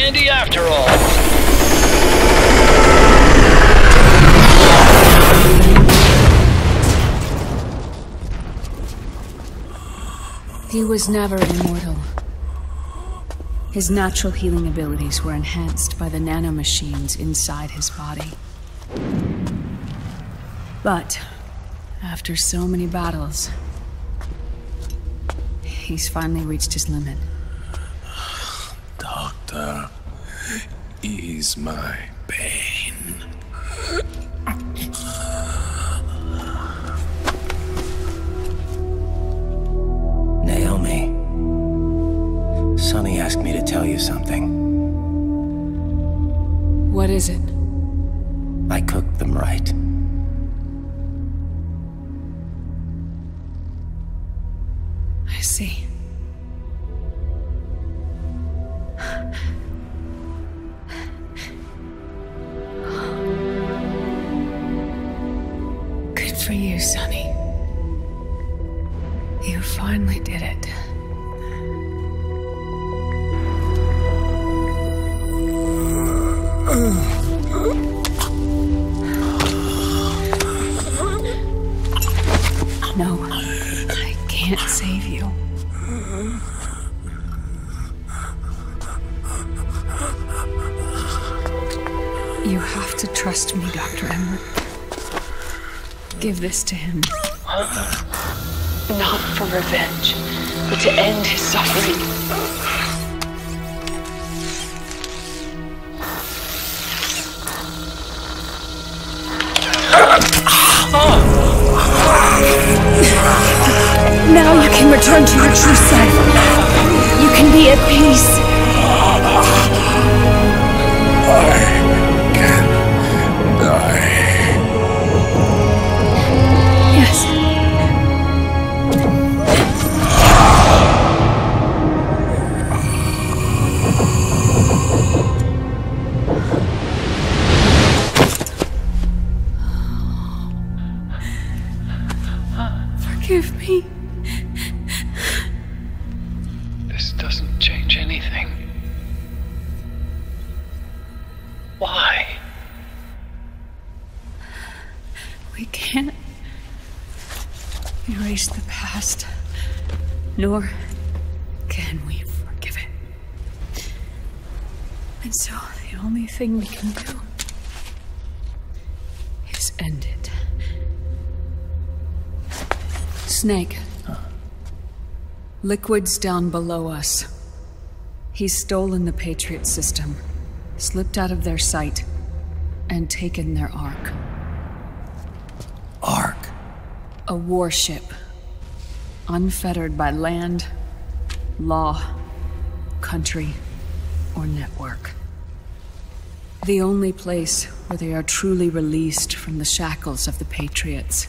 handy after all. He was never immortal. His natural healing abilities were enhanced by the nanomachines inside his body. But after so many battles, he's finally reached his limit. Doctor, ease my pain. Naomi, Sonny asked me to tell you something. What is it? I cooked them right. I see. Good for you, Sonny. You finally did it. No, I can't save you. You have to trust me, Dr. Emmer. Give this to him. Not for revenge, but to end his suffering. Now you can return to your true self. You can be at peace. I can die. Yes. Forgive me. This doesn't change anything. Why? We can't erase the past, nor can we forgive it. And so the only thing we can do is end it. Snake. Liquid's down below us. He's stolen the Patriot system, slipped out of their sight, and taken their Ark. Ark? A warship. Unfettered by land, law, country, or network. The only place where they are truly released from the shackles of the Patriots.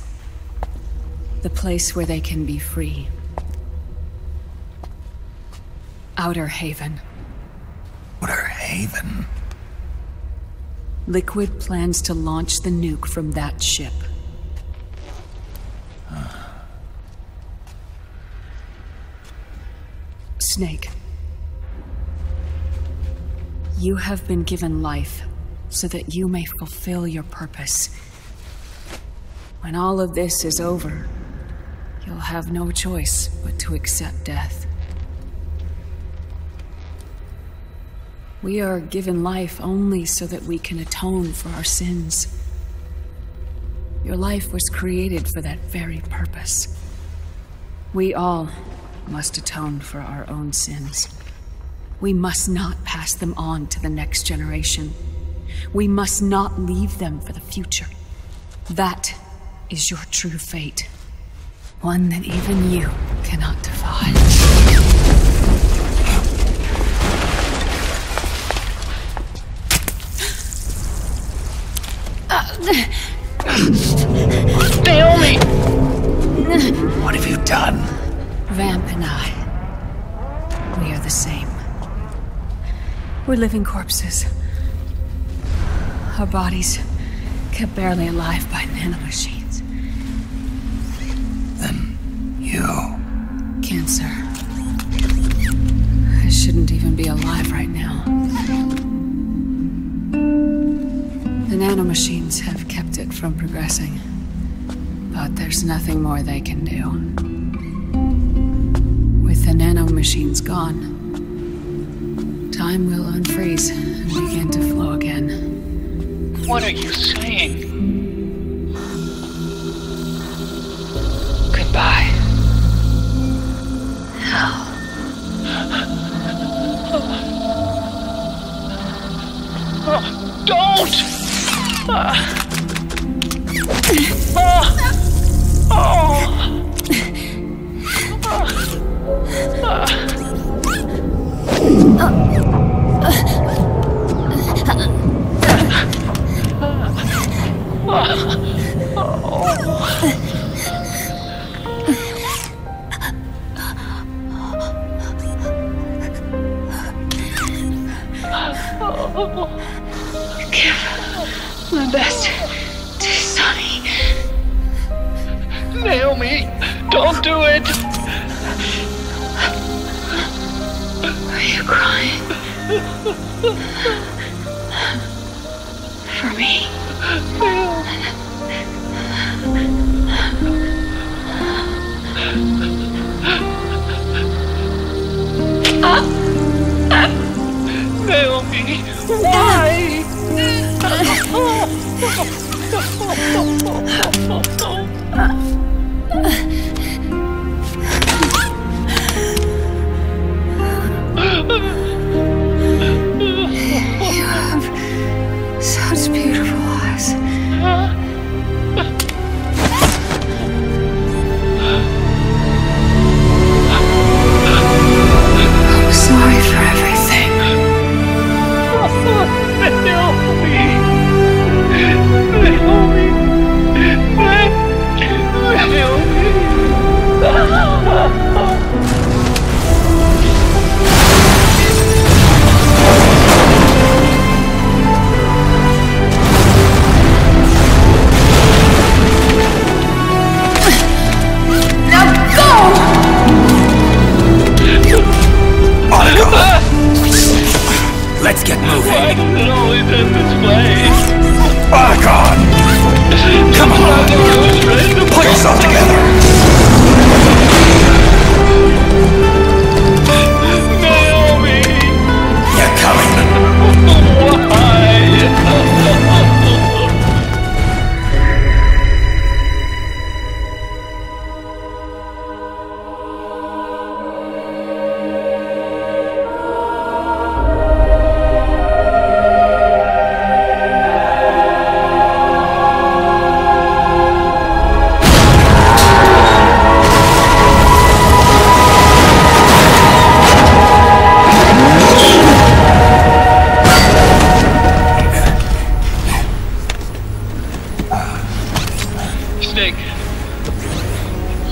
The place where they can be free. Outer Haven. Outer Haven? Liquid plans to launch the nuke from that ship. Snake. You have been given life so that you may fulfill your purpose. When all of this is over, you'll have no choice but to accept death. We are given life only so that we can atone for our sins. Your life was created for that very purpose. We all must atone for our own sins. We must not pass them on to the next generation. We must not leave them for the future. That is your true fate. One that even you cannot defy. Naomi! What have you done? Vamp and I, we are the same. We're living corpses. Our bodies kept barely alive by nanomachines. Then you... Cancer. I shouldn't even be alive right now. machines have kept it from progressing. But there's nothing more they can do. With the nanomachines gone, time will unfreeze and begin to flow again. What are you saying? Goodbye. Hell. Don't! Give my best to Sonny. Naomi, don't do it! Are you crying? For me? Naomi, why? You have such beautiful eyes. I'm sorry for everything. Let's get moving. Why does it always end this way? Argon! Come on! Put yourself together! Naomi! You're coming! Why? Snake,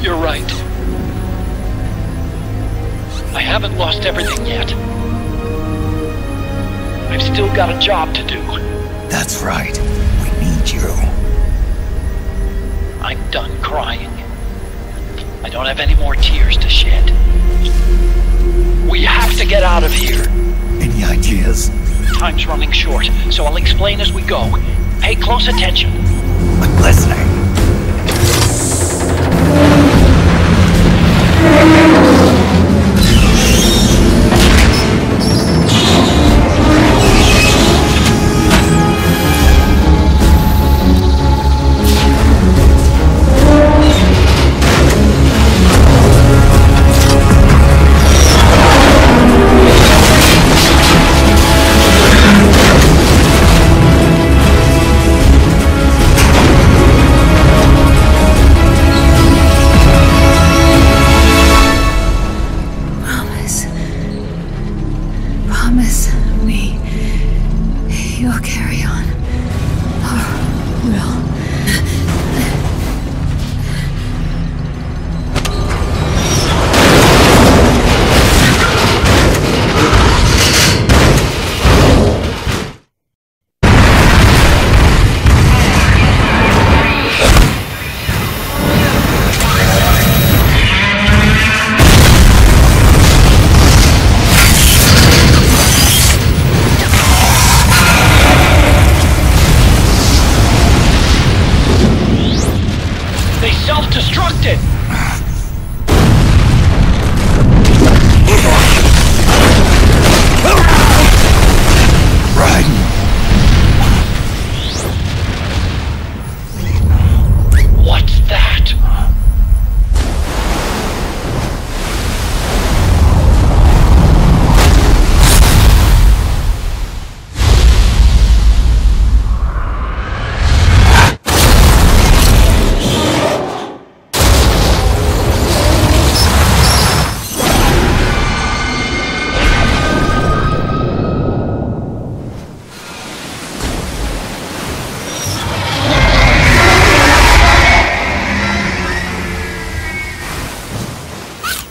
you're right. I haven't lost everything yet. I've still got a job to do. That's right. We need you. I'm done crying. I don't have any more tears to shed. We have to get out of here. Any ideas? Time's running short, so I'll explain as we go. Pay close attention. I'm listening.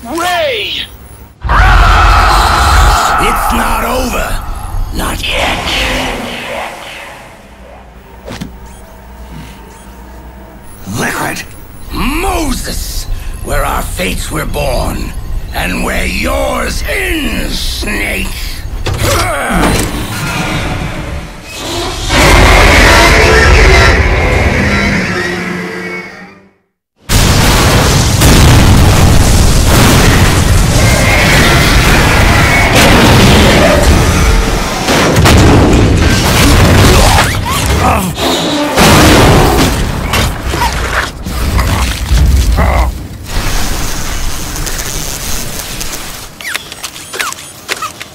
Ray! It's not over. Not yet. Liquid. Moses! Where our fates were born, and where yours ends, Snake!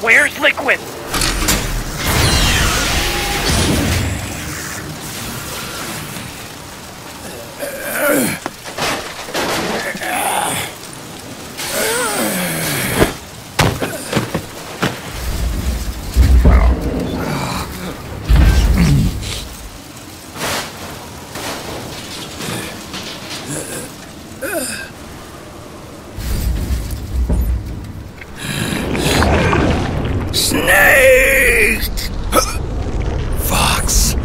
Where's Liquid? Snake! Fox.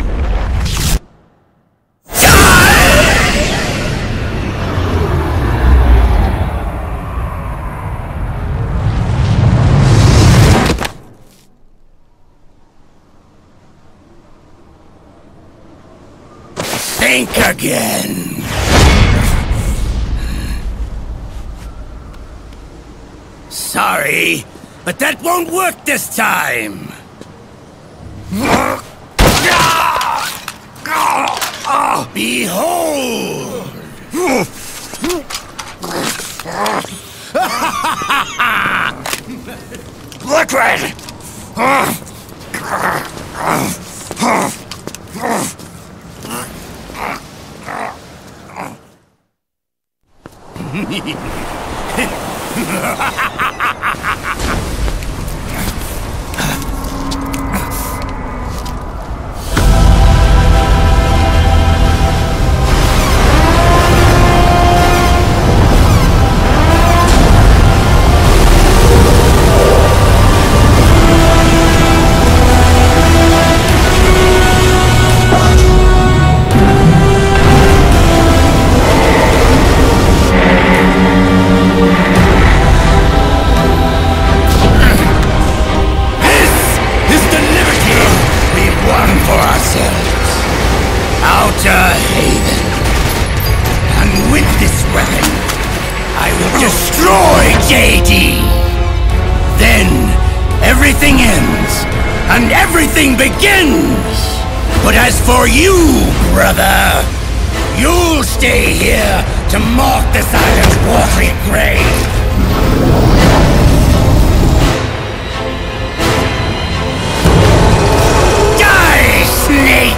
Think again. Sorry, but that won't work this time! Behold! Liquid! Outer Haven. And with this weapon, I will destroy JD. Then, everything ends, and everything begins. But as for you, brother, you'll stay here to mark this island's watery grave. Die, Snake!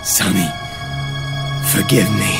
Sonny, forgive me.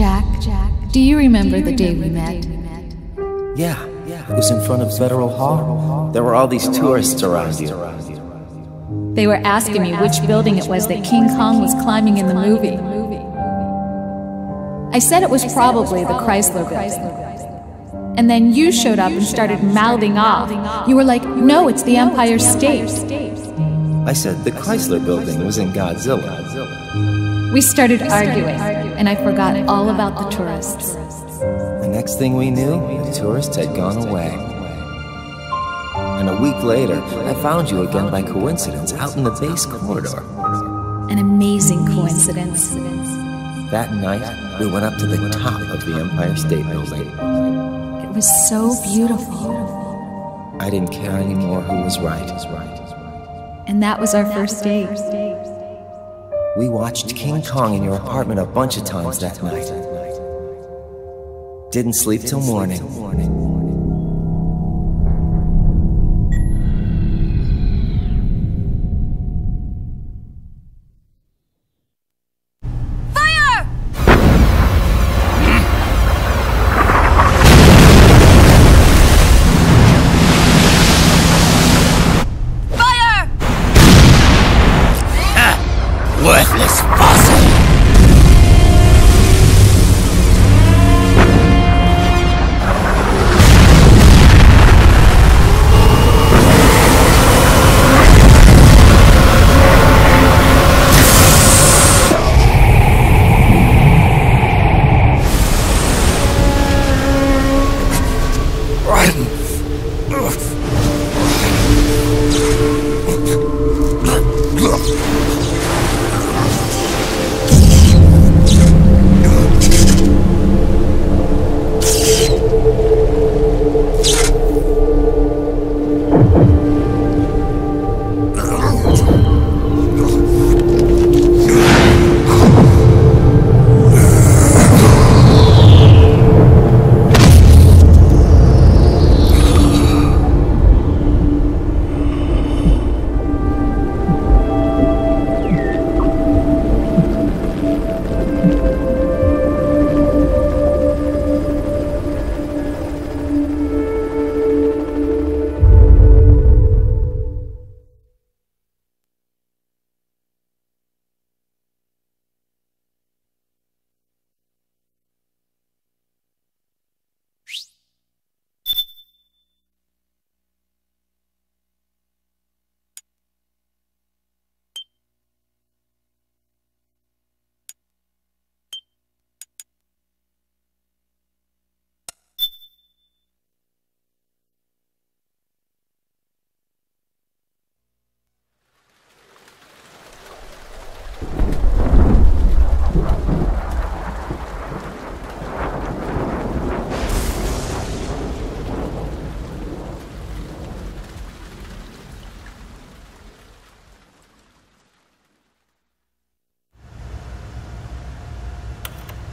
Jack, do you remember the day we met? Yeah, it was in front of Federal Hall. There were all these tourists around you. They were asking me which building it was that King Kong was climbing in the movie. I said it was probably the Chrysler Building. And then you showed up and started mouthing off. You were like, no, it's the Empire State. I said the Chrysler Building was in Godzilla. We started arguing, and I forgot all about the tourists. The next thing we knew, the tourists had gone away. And a week later, I found you again by coincidence out in the base corridor. An amazing coincidence. That night, we went up to the top of the Empire State Building. It was so beautiful. I didn't care anymore who was right. And that was our first date. We watched King Kong in your apartment a bunch of times that night. Didn't sleep till morning. Worthless fossil!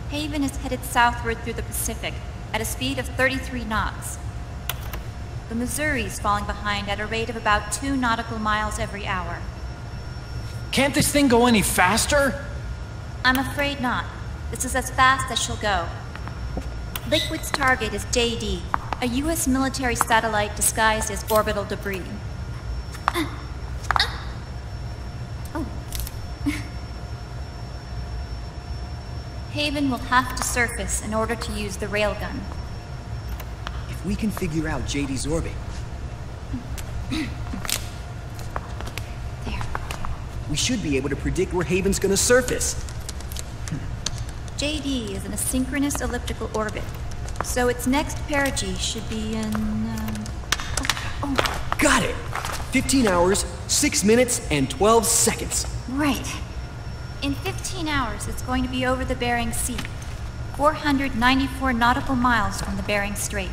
Haven is headed southward through the Pacific at a speed of 33 knots. The Missouri is falling behind at a rate of about 2 nautical miles every hour. Can't this thing go any faster? I'm afraid not. This is as fast as she'll go. Liquid's target is JD, a U.S. military satellite disguised as orbital debris. Haven will have to surface in order to use the railgun. If we can figure out JD's orbit... There. We should be able to predict where Haven's gonna surface. JD is in a synchronous elliptical orbit, so its next perigee should be in... Got it! 15 hours, 6 minutes, and 12 seconds. Right. In 15 hours, it's going to be over the Bering Sea, 494 nautical miles from the Bering Strait.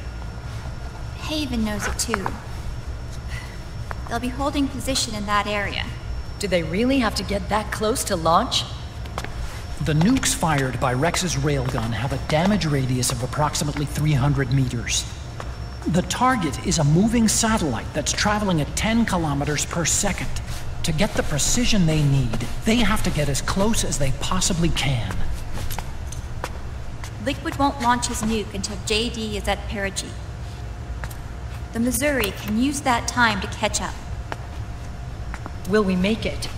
Haven knows it too. They'll be holding position in that area. Do they really have to get that close to launch? The nukes fired by Rex's railgun have a damage radius of approximately 300 meters. The target is a moving satellite that's traveling at 10 kilometers per second. To get the precision they need, they have to get as close as they possibly can. Liquid won't launch his nuke until JD is at perigee. The Missouri can use that time to catch up. Will we make it?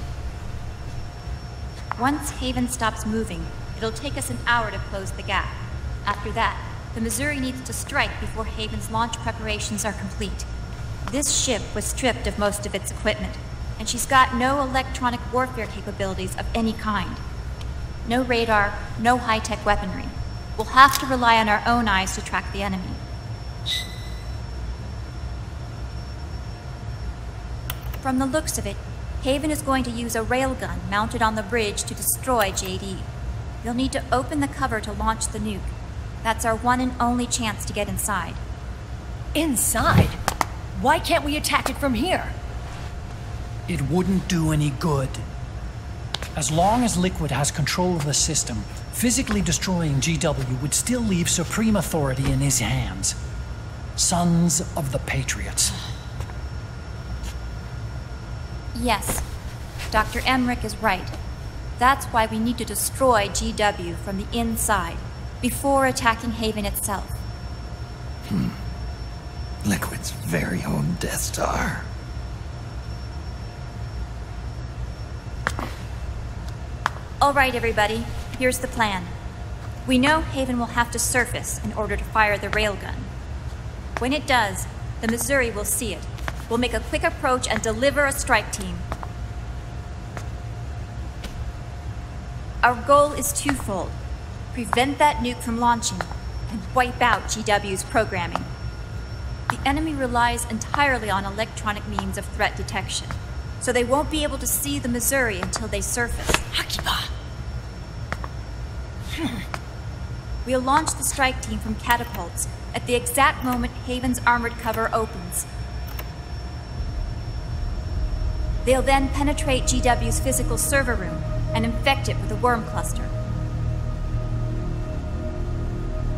Once Haven stops moving, it'll take us an hour to close the gap. After that, the Missouri needs to strike before Haven's launch preparations are complete. This ship was stripped of most of its equipment, and she's got no electronic warfare capabilities of any kind. No radar, no high-tech weaponry. We'll have to rely on our own eyes to track the enemy. From the looks of it, Haven is going to use a railgun mounted on the bridge to destroy JD. You'll need to open the cover to launch the nuke. That's our one and only chance to get inside. Inside? Why can't we attack it from here? It wouldn't do any good. As long as Liquid has control of the system, physically destroying GW would still leave supreme authority in his hands. Sons of the Patriots. Yes, Dr. Emmerich is right. That's why we need to destroy GW from the inside, before attacking Haven itself. Liquid's very own Death Star. All right, everybody, here's the plan. We know Haven will have to surface in order to fire the railgun. When it does, the Missouri will see it. We'll make a quick approach and deliver a strike team. Our goal is twofold. Prevent that nuke from launching, and wipe out GW's programming. The enemy relies entirely on electronic means of threat detection, so they won't be able to see the Missouri until they surface. Akiba! We'll launch the strike team from catapults at the exact moment Haven's armored cover opens. They'll then penetrate GW's physical server room and infect it with a worm cluster.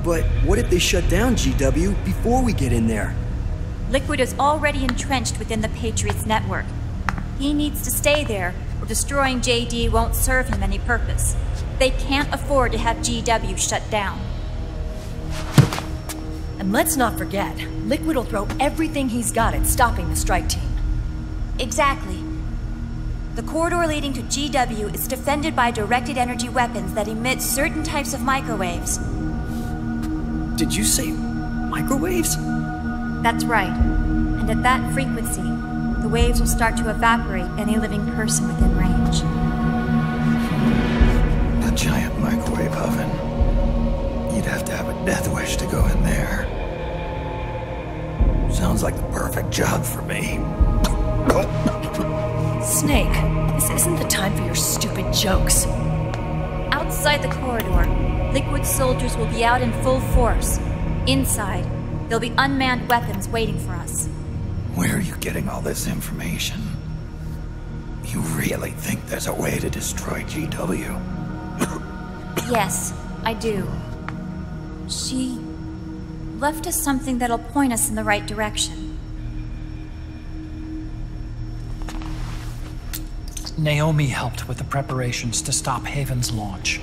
But what if they shut down GW before we get in there? Liquid is already entrenched within the Patriots network. He needs to stay there, or destroying JD won't serve him any purpose. They can't afford to have GW shut down. And let's not forget, Liquid will throw everything he's got at stopping the strike team. Exactly. The corridor leading to GW is defended by directed energy weapons that emit certain types of microwaves. Did you say microwaves? That's right. And at that frequency, the waves will start to evaporate any living person within range. A giant microwave oven. You'd have to have a death wish to go in there. Sounds like the perfect job for me. Snake, this isn't the time for your stupid jokes. Outside the corridor, Liquid soldiers will be out in full force. Inside, there'll be unmanned weapons waiting for us. Where are you getting all this information? You really think there's a way to destroy GW? Yes, I do. She left us something that'll point us in the right direction. Naomi helped with the preparations to stop Haven's launch.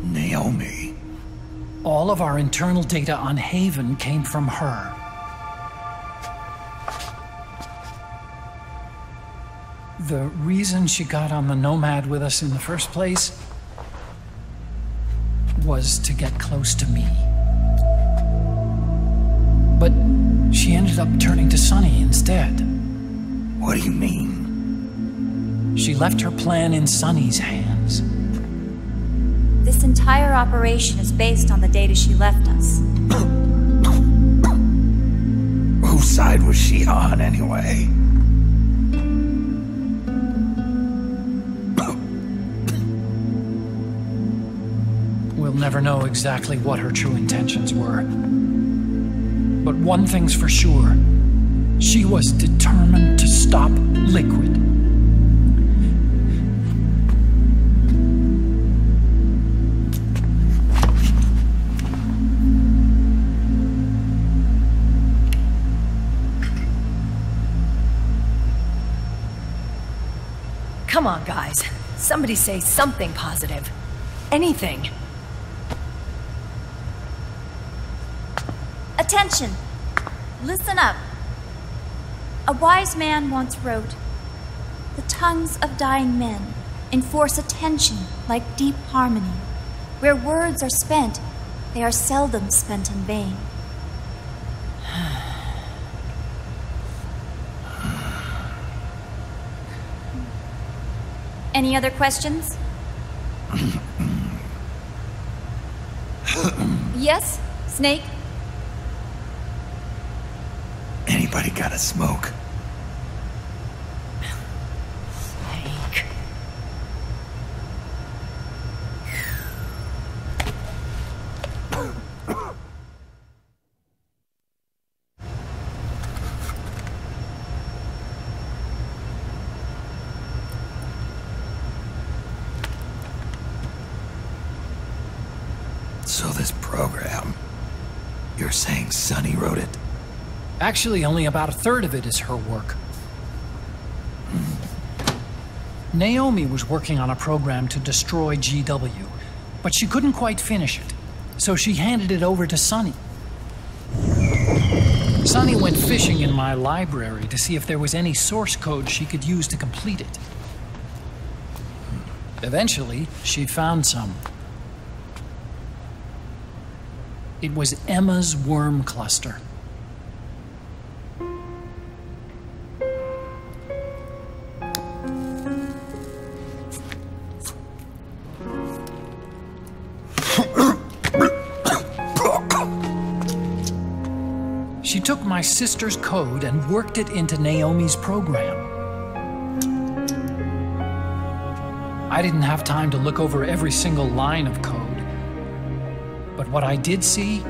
Naomi? All of our internal data on Haven came from her. The reason she got on the Nomad with us in the first place was to get close to me. But she ended up turning to Sunny instead. What do you mean? She left her plan in Sunny's hands. This entire operation is based on the data she left us. Whose side was she on, anyway? We'll never know exactly what her true intentions were. But one thing's for sure. She was determined to stop Liquid. Come on, guys. Somebody say something positive. Anything. Attention! Listen up. A wise man once wrote, "The tongues of dying men enforce attention like deep harmony. Where words are spent, they are seldom spent in vain." Any other questions? Yes, Snake? Anybody got a smoke? Snake. So this program, you're saying Sunny wrote it? Actually, only about a third of it is her work. Naomi was working on a program to destroy GW, but she couldn't quite finish it, so she handed it over to Sunny. Sunny went fishing in my library to see if there was any source code she could use to complete it. Eventually, she found some. It was Emma's worm cluster. She took my sister's code and worked it into Naomi's program. I didn't have time to look over every single line of code, but what I did see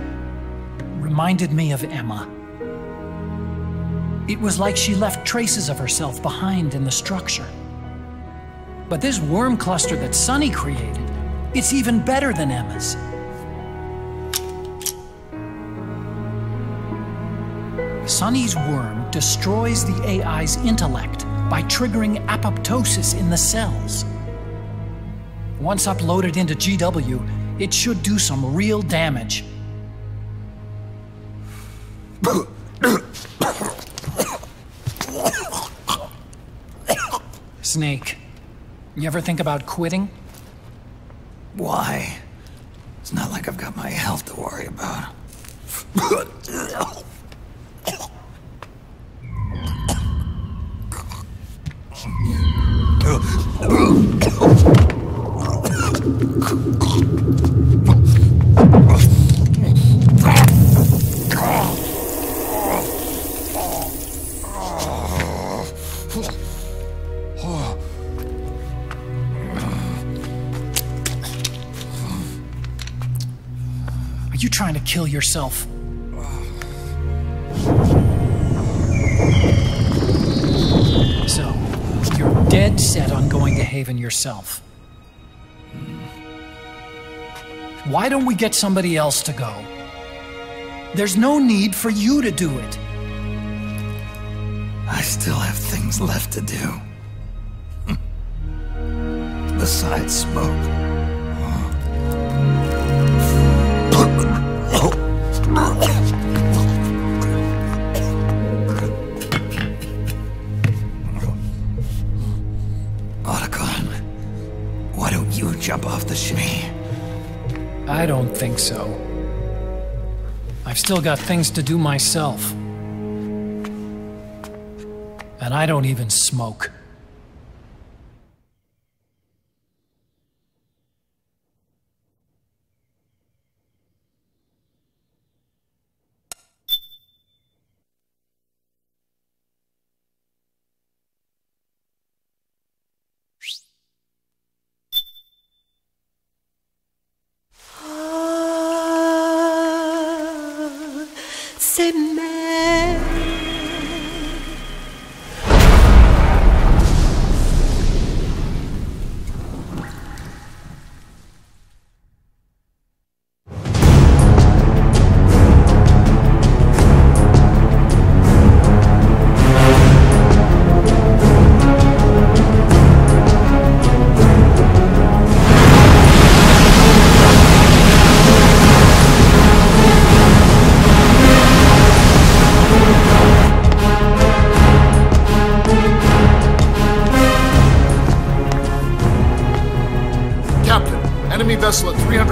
reminded me of Emma. It was like she left traces of herself behind in the structure. But this worm cluster that Sunny created, it's even better than Emma's. Sunny's worm destroys the AI's intellect by triggering apoptosis in the cells. Once uploaded into GW, it should do some real damage. Snake, you ever think about quitting? Why? It's not like I've got my health to worry about. Are you trying to kill yourself? So, you're dead set on going to Haven yourself. Why don't we get somebody else to go? There's no need for you to do it. I still have things left to do. Besides smoke. Otacon, why don't you jump off the shinny? I don't think so. I've still got things to do myself. And I don't even smoke.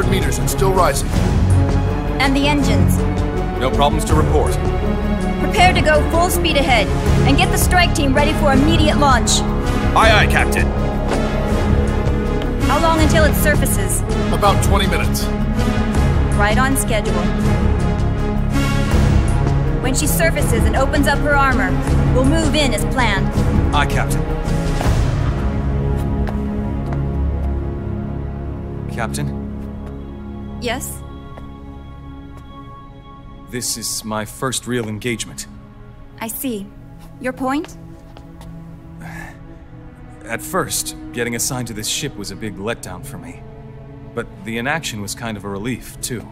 300 meters and still rising. And the engines? No problems to report. Prepare to go full speed ahead, and get the strike team ready for immediate launch. Aye, aye, Captain. How long until it surfaces? About 20 minutes. Right on schedule. When she surfaces and opens up her armor, we'll move in as planned. Aye, Captain. Captain? Yes? This is my first real engagement. I see. Your point? At first, getting assigned to this ship was a big letdown for me. But the inaction was kind of a relief, too.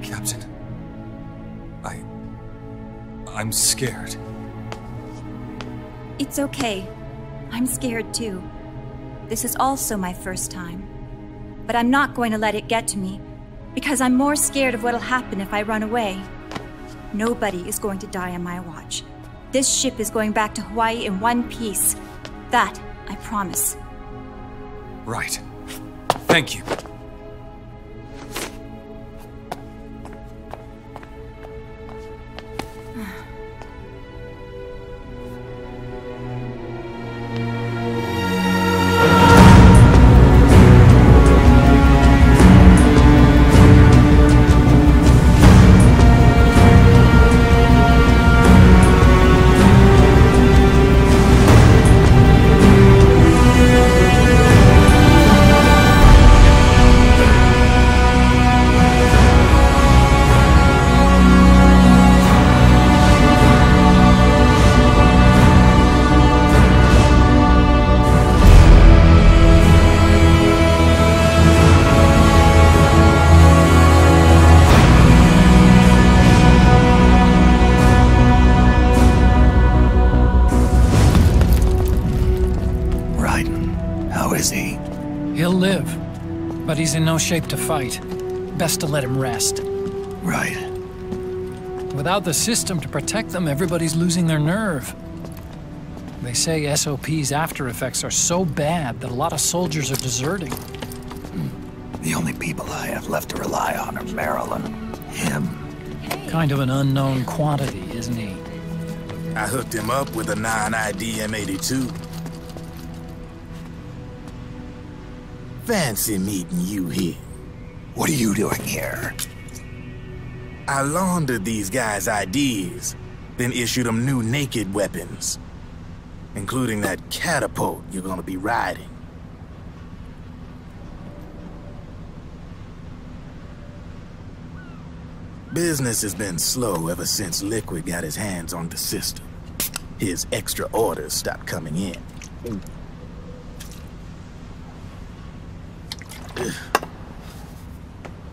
Captain, I'm scared. It's okay. I'm scared too. This is also my first time. But I'm not going to let it get to me, because I'm more scared of what'll happen if I run away. Nobody is going to die on my watch. This ship is going back to Hawaii in one piece. That, I promise. Right. Thank you. He'll live, but he's in no shape to fight. Best to let him rest. Right. Without the system to protect them, everybody's losing their nerve. They say SOP's after effects are so bad that a lot of soldiers are deserting. The only people I have left to rely on are Marilyn, him. Kind of an unknown quantity, isn't he? I hooked him up with a non-ID M82. Fancy meeting you here. What are you doing here? I laundered these guys' IDs, then issued them new naked weapons, including that catapult you're gonna be riding. Business has been slow ever since Liquid got his hands on the system. His extra orders stopped coming in.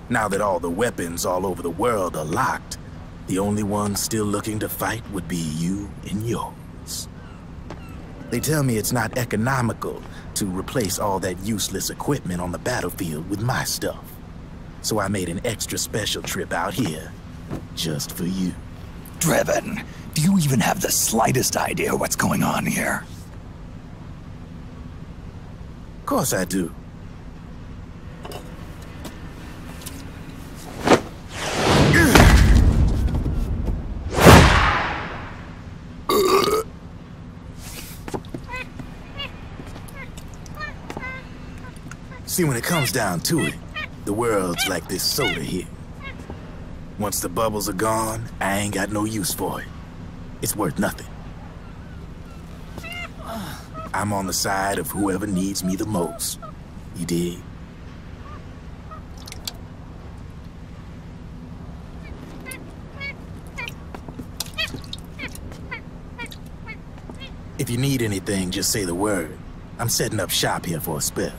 Now that all the weapons all over the world are locked, the only ones still looking to fight would be you and yours. They tell me it's not economical to replace all that useless equipment on the battlefield with my stuff. So I made an extra special trip out here, just for you. Drebin, do you even have the slightest idea what's going on here? Of course I do. See, when it comes down to it, the world's like this soda here. Once the bubbles are gone, I ain't got no use for it. It's worth nothing. I'm on the side of whoever needs me the most. You dig? If you need anything, just say the word. I'm setting up shop here for a spell.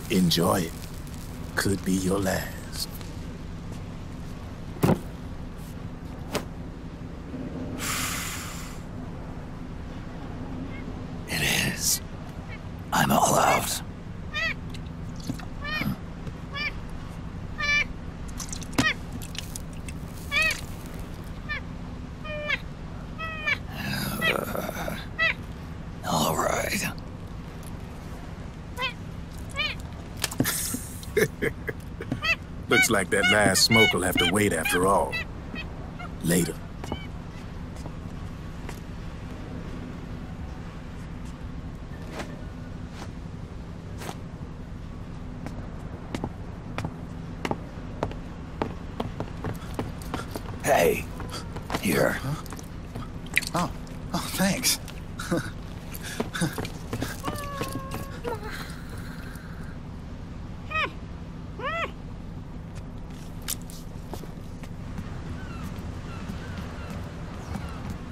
Enjoy it. Could be your last. It is. I'm all out. Looks like that last smoke will have to wait after all. Later. Hey, here. Huh? Oh, thanks.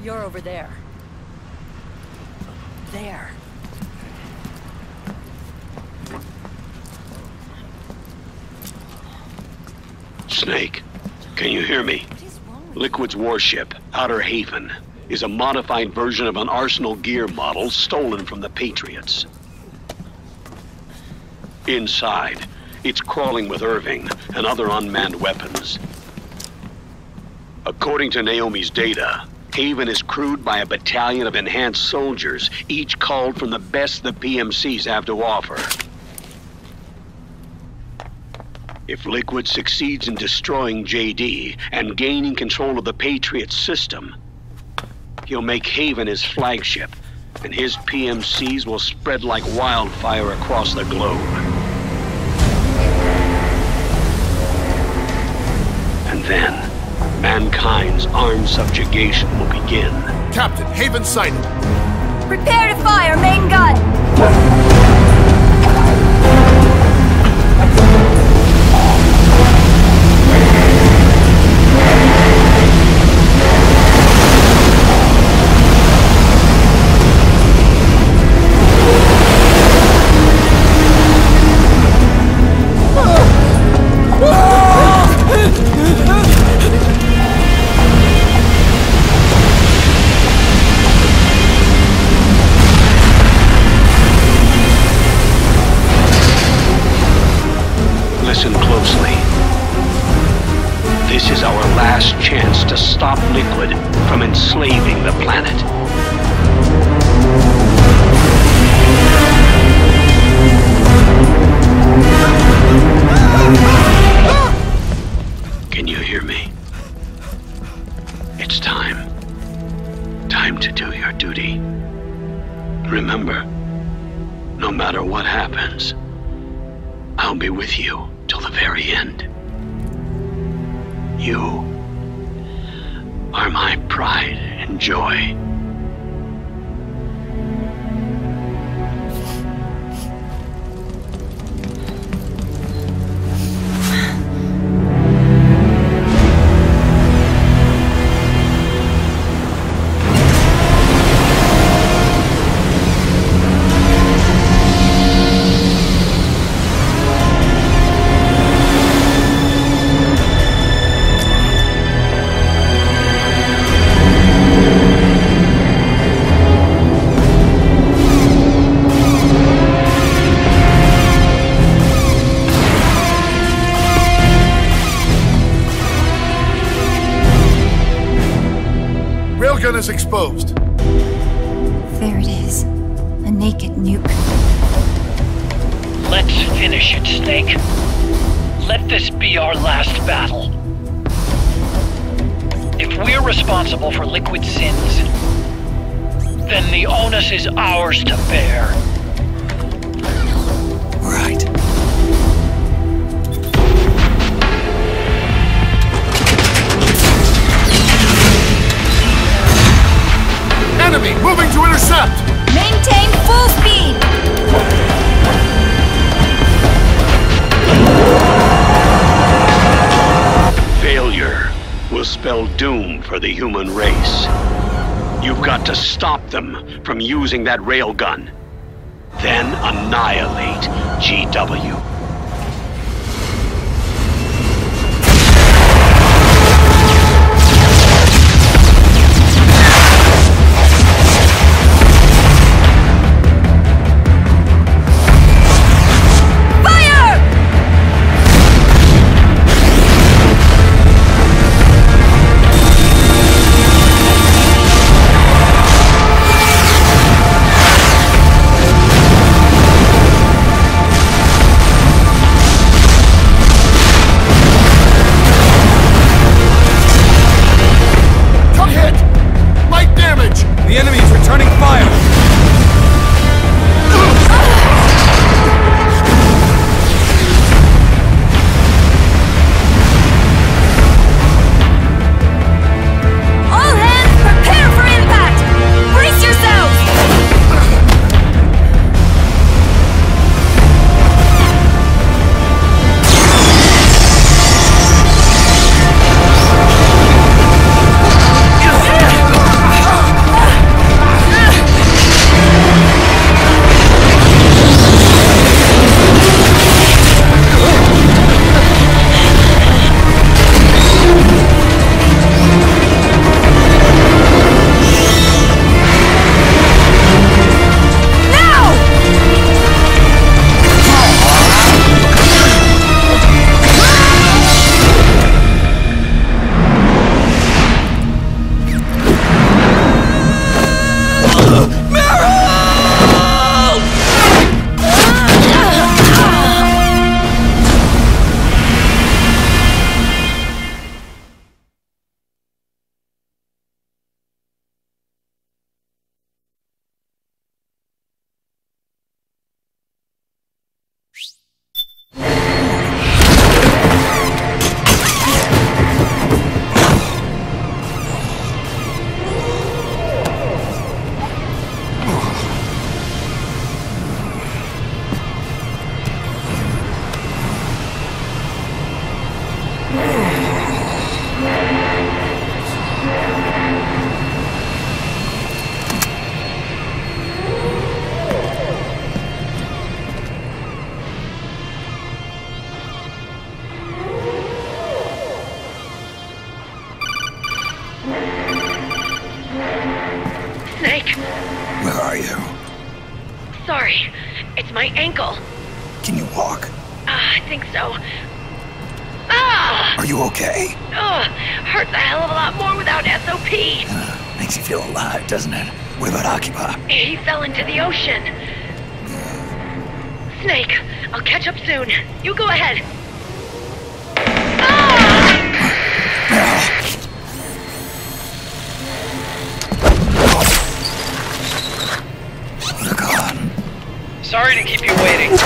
You're over there. There. Snake, can you hear me? Liquid's warship, Outer Haven, is a modified version of an Arsenal gear model stolen from the Patriots. Inside, it's crawling with Irving and other unmanned weapons. According to Naomi's data, Haven is crewed by a battalion of enhanced soldiers, each called from the best the PMCs have to offer. If Liquid succeeds in destroying JD and gaining control of the Patriot system, he'll make Haven his flagship, and his PMCs will spread like wildfire across the globe. And then, mankind's armed subjugation will begin. Captain, Haven sighted. Prepare to fire, main gun! Listen closely. This is our last chance to stop Liquid from enslaving the planet. Can you hear me? It's time. Time to do your duty. Remember, no matter what happens, I'll be with you till the very end. You are my pride and joy. Railgun is exposed. There it is. A naked nuke. Let's finish it, Snake. Let this be our last battle. If we're responsible for Liquid's sins, then the onus is ours to bear. Right. Enemy moving to intercept! Maintain full speed! Failure will spell doom for the human race. You've got to stop them from using that railgun. Then annihilate GW. sorry. It's my ankle. Can you walk? I think so. Ah! Are you okay? Hurts a hell of a lot more without SOP. Makes you feel alive, doesn't it? What about Occupy? He fell into the ocean. Snake, I'll catch up soon. You go ahead. Look on. Sorry to keep you waiting.